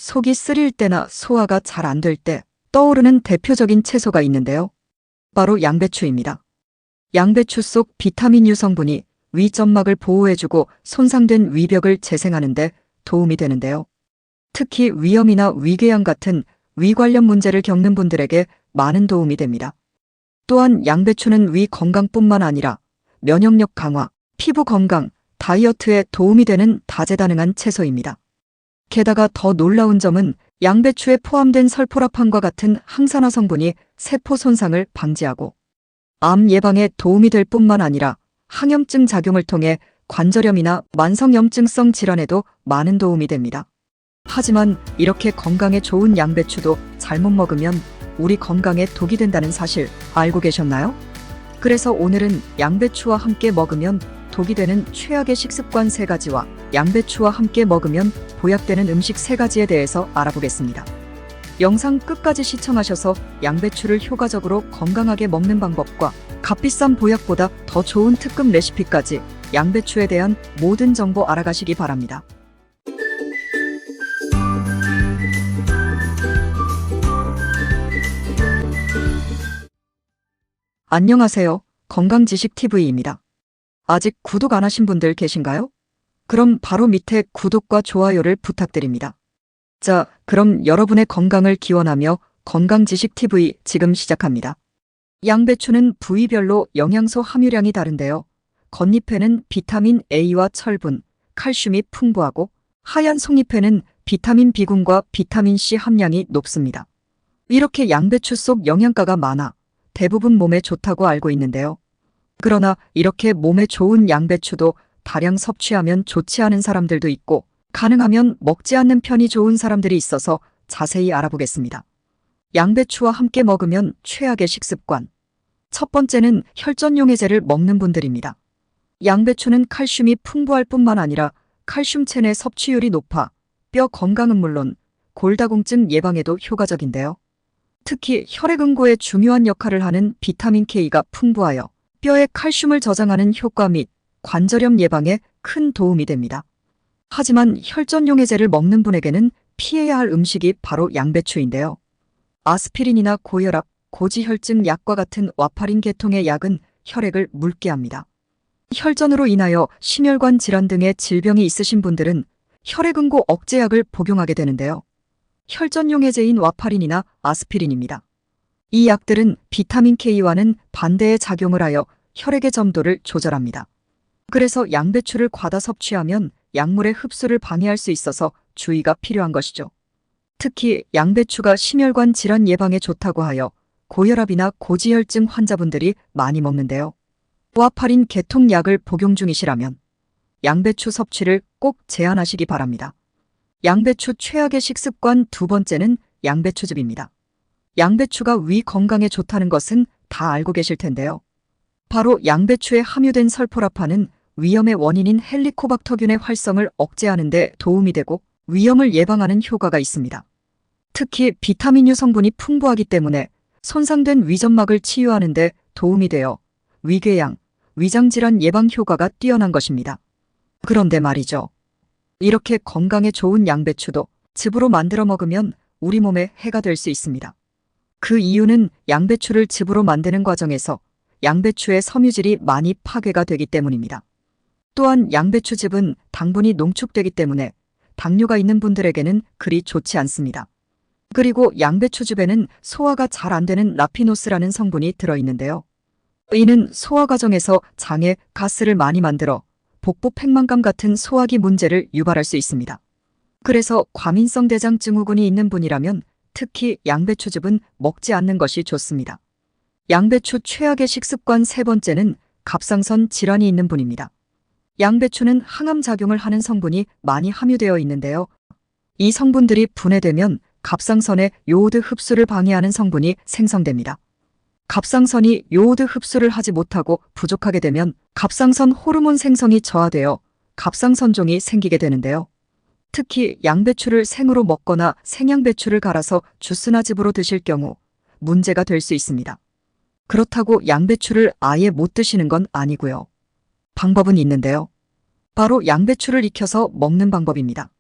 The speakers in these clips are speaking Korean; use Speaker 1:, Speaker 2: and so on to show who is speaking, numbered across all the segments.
Speaker 1: 속이 쓰릴 때나 소화가 잘 안 될 때 떠오르는 대표적인 채소가 있는데요. 바로 양배추입니다. 양배추 속 비타민유 성분이 위점막을 보호해주고 손상된 위벽을 재생하는 데 도움이 되는데요. 특히 위염이나 위궤양 같은 위 관련 문제를 겪는 분들에게 많은 도움이 됩니다. 또한 양배추는 위 건강뿐만 아니라 면역력 강화, 피부 건강, 다이어트에 도움이 되는 다재다능한 채소입니다. 게다가 더 놀라운 점은 양배추에 포함된 설포라판과 같은 항산화 성분이 세포 손상을 방지하고 암 예방에 도움이 될 뿐만 아니라 항염증 작용을 통해 관절염이나 만성염증성 질환에도 많은 도움이 됩니다. 하지만 이렇게 건강에 좋은 양배추도 잘못 먹으면 우리 건강에 독이 된다는 사실 알고 계셨나요? 그래서 오늘은 양배추와 함께 먹으면 독이 되는 최악의 식습관 3가지와 양배추와 함께 먹으면 보약되는 음식 3가지에 대해서 알아보겠습니다. 영상 끝까지 시청하셔서 양배추를 효과적으로 건강하게 먹는 방법과 값비싼 보약보다 더 좋은 특급 레시피까지 양배추에 대한 모든 정보 알아가시기 바랍니다. 안녕하세요. 건강지식TV입니다. 아직 구독 안 하신 분들 계신가요? 그럼 바로 밑에 구독과 좋아요를 부탁드립니다. 자, 그럼 여러분의 건강을 기원하며 건강지식TV 지금 시작합니다. 양배추는 부위별로 영양소 함유량이 다른데요. 겉잎에는 비타민 A와 철분, 칼슘이 풍부하고 하얀 속잎에는 비타민 B군과 비타민 C 함량이 높습니다. 이렇게 양배추 속 영양가가 많아 대부분 몸에 좋다고 알고 있는데요. 그러나 이렇게 몸에 좋은 양배추도 다량 섭취하면 좋지 않은 사람들도 있고 가능하면 먹지 않는 편이 좋은 사람들이 있어서 자세히 알아보겠습니다. 양배추와 함께 먹으면 최악의 식습관. 첫 번째는 혈전용해제를 먹는 분들입니다. 양배추는 칼슘이 풍부할 뿐만 아니라 칼슘 체내 섭취율이 높아 뼈 건강은 물론 골다공증 예방에도 효과적인데요. 특히 혈액응고에 중요한 역할을 하는 비타민 K가 풍부하여 뼈의 칼슘을 저장하는 효과 및 관절염 예방에 큰 도움이 됩니다. 하지만 혈전용해제를 먹는 분에게는 피해야 할 음식이 바로 양배추인데요. 아스피린이나 고혈압, 고지혈증 약과 같은 와파린 계통의 약은 혈액을 묽게 합니다. 혈전으로 인하여 심혈관 질환 등의 질병이 있으신 분들은 혈액응고 억제약을 복용하게 되는데요. 혈전용해제인 와파린이나 아스피린입니다. 이 약들은 비타민 K와는 반대의 작용을 하여 혈액의 점도를 조절합니다. 그래서 양배추를 과다 섭취하면 약물의 흡수를 방해할 수 있어서 주의가 필요한 것이죠. 특히 양배추가 심혈관 질환 예방에 좋다고 하여 고혈압이나 고지혈증 환자분들이 많이 먹는데요. 와파린 계통약을 복용 중이시라면 양배추 섭취를 꼭 제한하시기 바랍니다. 양배추 최악의 식습관 2번째는 양배추즙입니다. 양배추가 위 건강에 좋다는 것은 다 알고 계실 텐데요. 바로 양배추에 함유된 설포라판은 위염의 원인인 헬리코박터균의 활성을 억제하는 데 도움이 되고 위염을 예방하는 효과가 있습니다. 특히 비타민유 성분이 풍부하기 때문에 손상된 위점막을 치유하는 데 도움이 되어 위궤양, 위장질환 예방 효과가 뛰어난 것입니다. 그런데 말이죠. 이렇게 건강에 좋은 양배추도 즙으로 만들어 먹으면 우리 몸에 해가 될 수 있습니다. 그 이유는 양배추를 즙으로 만드는 과정에서 양배추의 섬유질이 많이 파괴가 되기 때문입니다. 또한 양배추즙은 당분이 농축되기 때문에 당뇨가 있는 분들에게는 그리 좋지 않습니다. 그리고 양배추즙에는 소화가 잘 안 되는 라피노스라는 성분이 들어있는데요. 이는 소화 과정에서 장에 가스를 많이 만들어 복부 팽만감 같은 소화기 문제를 유발할 수 있습니다. 그래서 과민성 대장 증후군이 있는 분이라면 특히 양배추즙은 먹지 않는 것이 좋습니다. 양배추 최악의 식습관 3번째는 갑상선 질환이 있는 분입니다. 양배추는 항암 작용을 하는 성분이 많이 함유되어 있는데요. 이 성분들이 분해되면 갑상선의 요오드 흡수를 방해하는 성분이 생성됩니다. 갑상선이 요오드 흡수를 하지 못하고 부족하게 되면 갑상선 호르몬 생성이 저하되어 갑상선종이 생기게 되는데요. 특히 양배추를 생으로 먹거나 생양배추를 갈아서 주스나 즙으로 드실 경우 문제가 될 수 있습니다. 그렇다고 양배추를 아예 못 드시는 건 아니고요. 방법은 있는데요. 바로 양배추를 익혀서 먹는 방법입니다.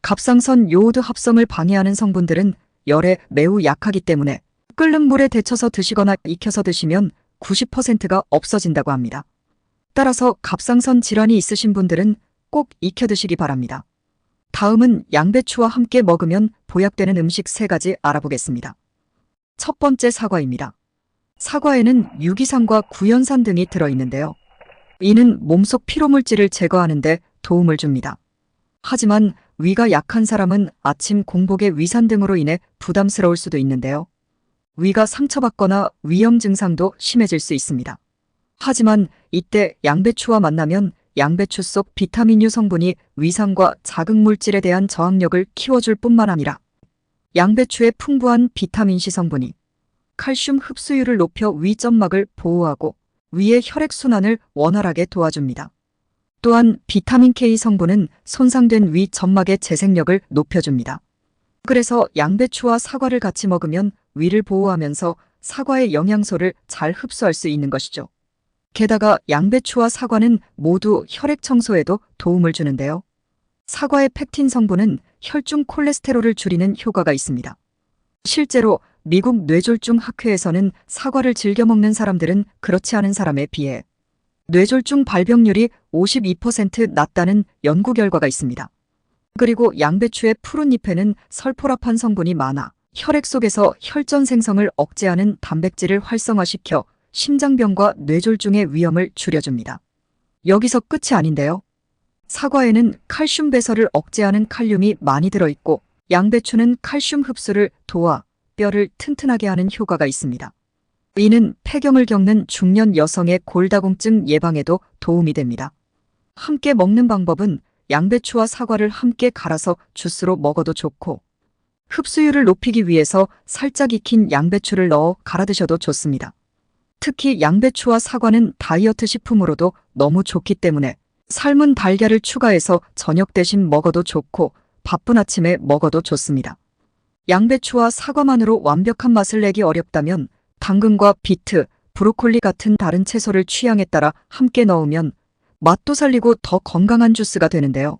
Speaker 1: 갑상선 요오드 합성을 방해하는 성분들은 열에 매우 약하기 때문에 끓는 물에 데쳐서 드시거나 익혀서 드시면 90%가 없어진다고 합니다. 따라서 갑상선 질환이 있으신 분들은 꼭 익혀 드시기 바랍니다. 다음은 양배추와 함께 먹으면 보약되는 음식 3가지 알아보겠습니다. 첫 번째, 사과입니다. 사과에는 유기산과 구연산 등이 들어있는데요. 이는 몸속 피로물질을 제거하는 데 도움을 줍니다. 하지만 위가 약한 사람은 아침 공복에 위산 등으로 인해 부담스러울 수도 있는데요. 위가 상처받거나 위염 증상도 심해질 수 있습니다. 하지만 이때 양배추와 만나면 양배추 속 비타민유 성분이 위산과 자극물질에 대한 저항력을 키워줄 뿐만 아니라 양배추의 풍부한 비타민C 성분이 칼슘 흡수율을 높여 위점막을 보호하고 위의 혈액순환을 원활하게 도와줍니다. 또한 비타민 K 성분은 손상된 위 점막의 재생력을 높여줍니다. 그래서 양배추와 사과를 같이 먹으면 위를 보호하면서 사과의 영양소를 잘 흡수할 수 있는 것이죠. 게다가 양배추와 사과는 모두 혈액 청소에도 도움을 주는데요. 사과의 펙틴 성분은 혈중 콜레스테롤을 줄이는 효과가 있습니다. 실제로 미국 뇌졸중 학회에서는 사과를 즐겨 먹는 사람들은 그렇지 않은 사람에 비해 뇌졸중 발병률이 52% 낮다는 연구 결과가 있습니다. 그리고 양배추의 푸른 잎에는 설포라판 성분이 많아 혈액 속에서 혈전 생성을 억제하는 단백질을 활성화시켜 심장병과 뇌졸중의 위험을 줄여줍니다. 여기서 끝이 아닌데요. 사과에는 칼슘 배설을 억제하는 칼륨이 많이 들어있고 양배추는 칼슘 흡수를 도와 뼈를 튼튼하게 하는 효과가 있습니다. 이는 폐경을 겪는 중년 여성의 골다공증 예방에도 도움이 됩니다. 함께 먹는 방법은 양배추와 사과를 함께 갈아서 주스로 먹어도 좋고 흡수율을 높이기 위해서 살짝 익힌 양배추를 넣어 갈아 드셔도 좋습니다. 특히 양배추와 사과는 다이어트 식품으로도 너무 좋기 때문에 삶은 달걀을 추가해서 저녁 대신 먹어도 좋고 바쁜 아침에 먹어도 좋습니다. 양배추와 사과만으로 완벽한 맛을 내기 어렵다면 당근과 비트, 브로콜리 같은 다른 채소를 취향에 따라 함께 넣으면 맛도 살리고 더 건강한 주스가 되는데요.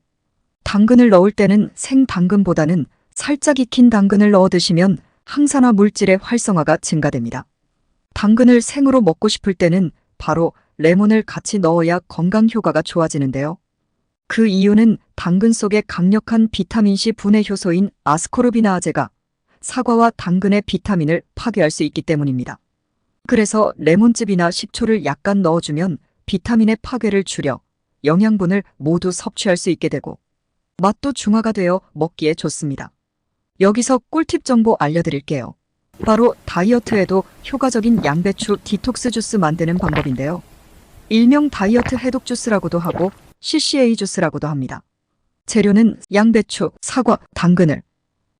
Speaker 1: 당근을 넣을 때는 생당근보다는 살짝 익힌 당근을 넣어 드시면 항산화 물질의 활성화가 증가됩니다. 당근을 생으로 먹고 싶을 때는 바로 레몬을 같이 넣어야 건강 효과가 좋아지는데요. 그 이유는 당근 속의 강력한 비타민C 분해 효소인 아스코르비나아제가 사과와 당근의 비타민을 파괴할 수 있기 때문입니다. 그래서 레몬즙이나 식초를 약간 넣어주면 비타민의 파괴를 줄여 영양분을 모두 섭취할 수 있게 되고 맛도 중화가 되어 먹기에 좋습니다. 여기서 꿀팁 정보 알려드릴게요. 바로 다이어트에도 효과적인 양배추 디톡스 주스 만드는 방법인데요. 일명 다이어트 해독 주스라고도 하고 CCA 주스라고도 합니다. 재료는 양배추, 사과, 당근을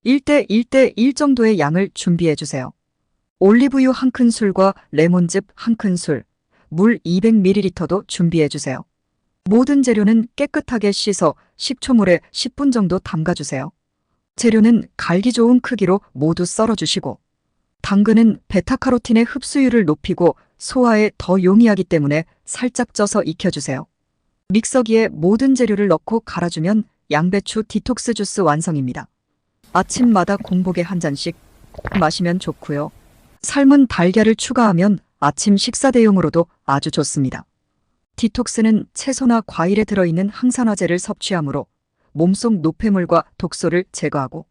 Speaker 1: 1대 1대 1 정도의 양을 준비해 주세요. 올리브유 1큰술과 레몬즙 1큰술, 물 200ml도 준비해 주세요. 모든 재료는 깨끗하게 씻어 식초물에 10분 정도 담가주세요. 재료는 갈기 좋은 크기로 모두 썰어주시고 당근은 베타카로틴의 흡수율을 높이고 소화에 더 용이하기 때문에 살짝 쪄서 익혀주세요. 믹서기에 모든 재료를 넣고 갈아주면 양배추 디톡스 주스 완성입니다. 아침마다 공복에 한 잔씩 마시면 좋고요. 삶은 달걀을 추가하면 아침 식사 대용으로도 아주 좋습니다. 디톡스는 채소나 과일에 들어있는 항산화제를 섭취하므로 몸속 노폐물과 독소를 제거하고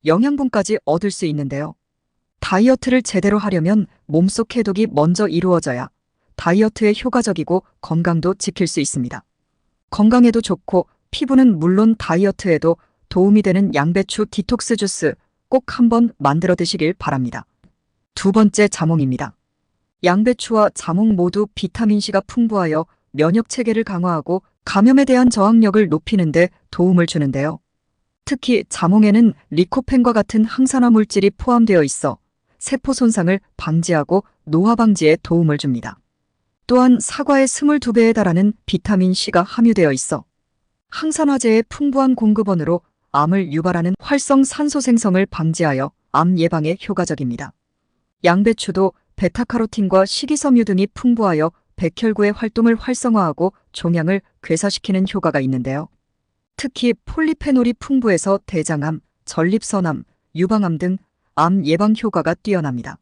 Speaker 1: 영양분까지 얻을 수 있는데요. 다이어트를 제대로 하려면 몸속 해독이 먼저 이루어져야 다이어트에 효과적이고 건강도 지킬 수 있습니다. 건강에도 좋고 피부는 물론 다이어트에도 도움이 되는 양배추 디톡스 주스 꼭 한번 만들어 드시길 바랍니다. 두 번째, 자몽입니다. 양배추와 자몽 모두 비타민C가 풍부하여 면역 체계를 강화하고 감염에 대한 저항력을 높이는 데 도움을 주는데요. 특히 자몽에는 리코펜과 같은 항산화 물질이 포함되어 있어 세포 손상을 방지하고 노화 방지에 도움을 줍니다. 또한 사과의 22배에 달하는 비타민C가 함유되어 있어 항산화제의 풍부한 공급원으로 암을 유발하는 활성산소 생성을 방지하여 암 예방에 효과적입니다. 양배추도 베타카로틴과 식이섬유 등이 풍부하여 백혈구의 활동을 활성화하고 종양을 괴사시키는 효과가 있는데요. 특히 폴리페놀이 풍부해서 대장암, 전립선암, 유방암 등 암 예방 효과가 뛰어납니다.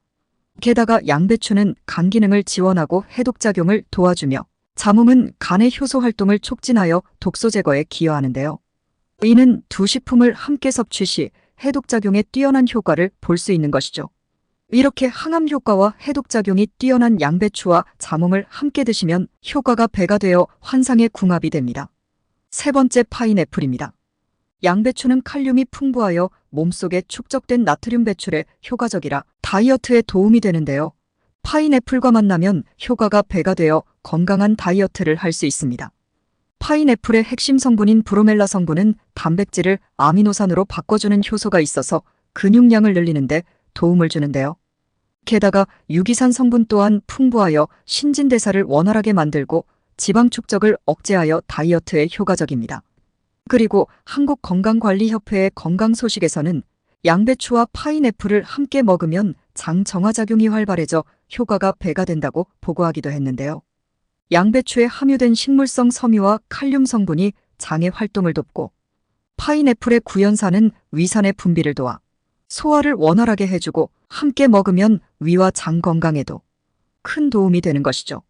Speaker 1: 게다가 양배추는 간 기능을 지원하고 해독작용을 도와주며 자몽은 간의 효소 활동을 촉진하여 독소 제거에 기여하는데요. 이는 두 식품을 함께 섭취 시 해독작용에 뛰어난 효과를 볼 수 있는 것이죠. 이렇게 항암 효과와 해독작용이 뛰어난 양배추와 자몽을 함께 드시면 효과가 배가 되어 환상의 궁합이 됩니다. 세 번째, 파인애플입니다. 양배추는 칼륨이 풍부하여 몸속에 축적된 나트륨 배출에 효과적이라 다이어트에 도움이 되는데요. 파인애플과 만나면 효과가 배가 되어 건강한 다이어트를 할 수 있습니다. 파인애플의 핵심 성분인 브로멜라 성분은 단백질을 아미노산으로 바꿔주는 효소가 있어서 근육량을 늘리는데 도움을 주는데요. 게다가 유기산 성분 또한 풍부하여 신진대사를 원활하게 만들고 지방 축적을 억제하여 다이어트에 효과적입니다. 그리고 한국건강관리협회의 건강소식에서는 양배추와 파인애플을 함께 먹으면 장 정화작용이 활발해져 효과가 배가 된다고 보고하기도 했는데요. 양배추에 함유된 식물성 섬유와 칼륨 성분이 장의 활동을 돕고 파인애플의 구연산은 위산의 분비를 도와 소화를 원활하게 해주고 함께 먹으면 위와 장 건강에도 큰 도움이 되는 것이죠.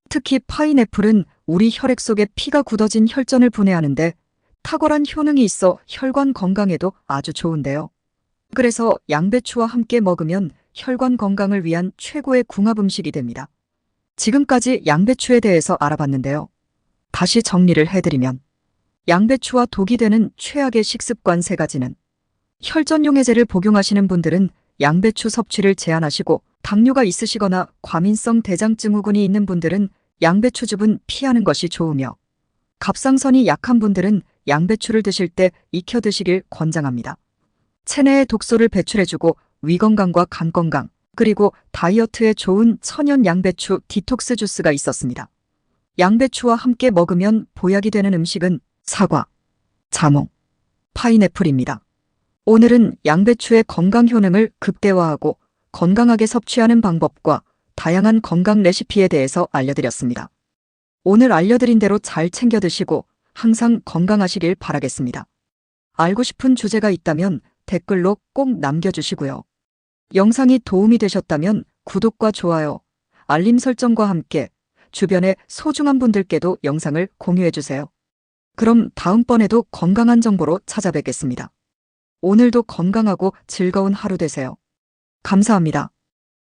Speaker 1: 특히 파인애플은 우리 혈액 속에 피가 굳어진 혈전을 분해하는데 탁월한 효능이 있어 혈관 건강에도 아주 좋은데요. 그래서 양배추와 함께 먹으면 혈관 건강을 위한 최고의 궁합 음식이 됩니다. 지금까지 양배추에 대해서 알아봤는데요. 다시 정리를 해드리면 양배추와 독이 되는 최악의 식습관 3가지는 혈전용해제를 복용하시는 분들은 양배추 섭취를 제한하시고 당뇨가 있으시거나 과민성 대장증후군이 있는 분들은 양배추즙은 피하는 것이 좋으며 갑상선이 약한 분들은 양배추를 드실 때 익혀 드시길 권장합니다. 체내의 독소를 배출해주고 위 건강과 간 건강, 그리고 다이어트에 좋은 천연 양배추 디톡스 주스가 있었습니다. 양배추와 함께 먹으면 보약이 되는 음식은 사과, 자몽, 파인애플입니다. 오늘은 양배추의 건강 효능을 극대화하고 건강하게 섭취하는 방법과 다양한 건강 레시피에 대해서 알려드렸습니다. 오늘 알려드린 대로 잘 챙겨 드시고 항상 건강하시길 바라겠습니다. 알고 싶은 주제가 있다면 댓글로 꼭 남겨주시고요. 영상이 도움이 되셨다면 구독과 좋아요, 알림 설정과 함께 주변의 소중한 분들께도 영상을 공유해주세요. 그럼 다음번에도 건강한 정보로 찾아뵙겠습니다. 오늘도 건강하고 즐거운 하루 되세요. 감사합니다.